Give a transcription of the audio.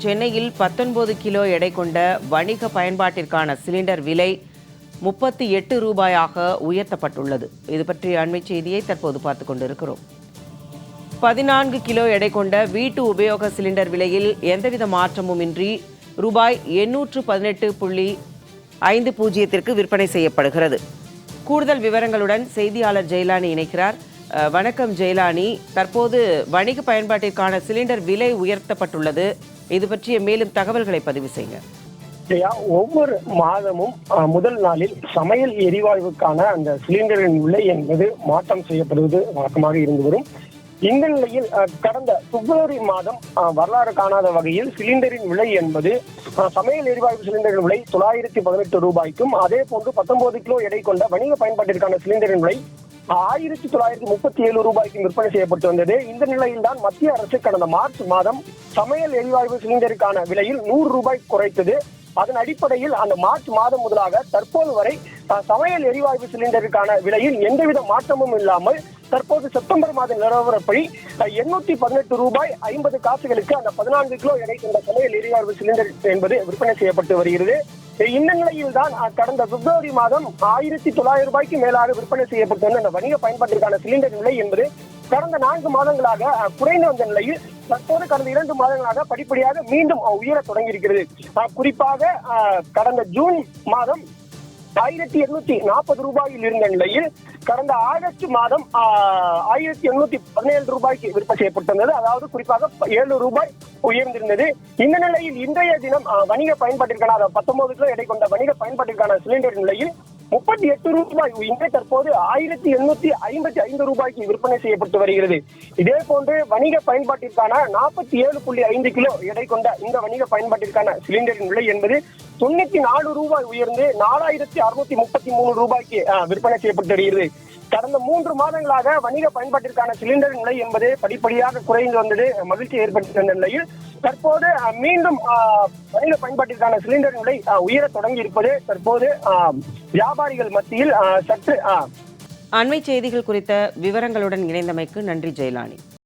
சென்னையில் 19 கிலோ எடை கொண்ட வணிக பயன்பாட்டிற்கான சிலிண்டர் விலை 38 ரூபாயாக உயர்த்தப்பட்டுள்ளது. இது பற்றிய அண்மை செய்தியை தற்போது பார்த்துக் கொண்டிருக்கிறோம். 14 கிலோ எடை கொண்ட வீட்டு உபயோக சிலிண்டர் விலையில் எந்தவித மாற்றமும் இன்றி ரூபாய் 818.50 விற்பனை செய்யப்படுகிறது. கூடுதல் விவரங்களுடன் செய்தியாளர் ஜெயலானி இணைக்கிறார். வணக்கம் ஜெயலானி, தற்போது வணிக பயன்பாட்டிற்கான சிலிண்டர் விலை உயர்த்தப்பட்டுள்ளது. இது பற்றிய மேலும் தகவல்களை பதிவு செய்யுங்க. ஒவ்வொரு மாதமும் முதல் நாளில் சமையல் எரிவாயுவுக்கான அந்த சிலிண்டரின் விலை என்பது மாற்றம் செய்யப்படுவது வழக்கமாக இருந்து வரும். இந்த நிலையில் கடந்த பிப்ரவரி மாதம் வரலாறு காணாத வகையில் சிலிண்டரின் விலை என்பது சமையல் எரிவாயு சிலிண்டரின் விலை 918 ரூபாய்க்கும், அதே போன்று 19 கிலோ எடை கொண்ட வணிக பயன்பாட்டிற்கான சிலிண்டரின் விலை 1937 ரூபாய்க்கு விற்பனை செய்யப்பட்டு வந்தது. இந்த நிலையில் தான் மத்திய அரசு கடந்த மார்ச் மாதம் சமையல் எரிவாயு சிலிண்டருக்கான விலையில் 100 ரூபாய் குறைத்தது. அதன் அடிப்படையில் அந்த மார்ச் மாதம் முதலாக தற்போது வரை சமையல் எரிவாயு சிலிண்டருக்கான விலையில் எந்தவித மாற்றமும் இல்லாமல் தற்போது செப்டம்பர் மாத நிலவரப்படி 818 ரூபாய் 50 காசுகளுக்கு அந்த 14 கிலோ எடை கொண்ட சமையல் எரிவாயு சிலிண்டர் என்பது விற்பனை செய்யப்பட்டு வருகிறது. இந்த நிலையில் தான் கடந்த பிப்ரவரி மாதம் 1900 ரூபாய்க்கு மேலாக விற்பனை செய்யப்பட்டு வந்த அந்த வணிக பயன்பாட்டிற்கான சிலிண்டர் விலை என்பது கடந்த 4 மாதங்களாக குறைந்து வந்த நிலையில் தற்போது கடந்த 2 மாதங்களாக படிப்படியாக மீண்டும் உயர தொடங்கி இருக்கிறது. குறிப்பாக கடந்த ஜூன் மாதம் 1840 ரூபாயில் இருந்த நிலையில் கடந்த ஆகஸ்ட் மாதம் 1817 ரூபாய்க்கு விற்பனை செய்யப்பட்டிருந்தது. அதாவது குறிப்பாக 7 ரூபாய் உயர்ந்திருந்தது. இந்த நிலையில் இன்றைய தினம் வணிக பயன்பாட்டிற்கான 19 கிலோ எடை கொண்ட வணிக பயன்பாட்டிற்கான சிலிண்டர் நிலையில் 38 ரூபாய் உயர்ந்து தற்போது 1855 ரூபாய்க்கு விற்பனை செய்யப்பட்டு வருகிறது. இதே போன்று வணிக பயன்பாட்டிற்கான 47.5 கிலோ எடை கொண்ட இந்த வணிக பயன்பாட்டிற்கான சிலிண்டரின் விலை என்பது 94 ரூபாய் உயர்ந்து 4633 ரூபாய்க்கு விற்பனை செய்யப்பட்டு வருகிறது. கடந்த 3 மாதங்களாக வணிக பயன்பாட்டிற்கான சிலிண்டர் விலை என்பது படிப்படியாக குறைந்து வந்தது மகிழ்ச்சி ஏற்பட்டிருந்த நிலையில் தற்போது மீண்டும் வணிக பயன்பாட்டிற்கான சிலிண்டர் விலை உயர தொடங்கி இருப்பது தற்போது வியாபாரிகள் மத்தியில் சற்று அண்மை செய்திகள் குறித்த விவரங்களுடன் இணைந்தமைக்கு நன்றி ஜெயலானி.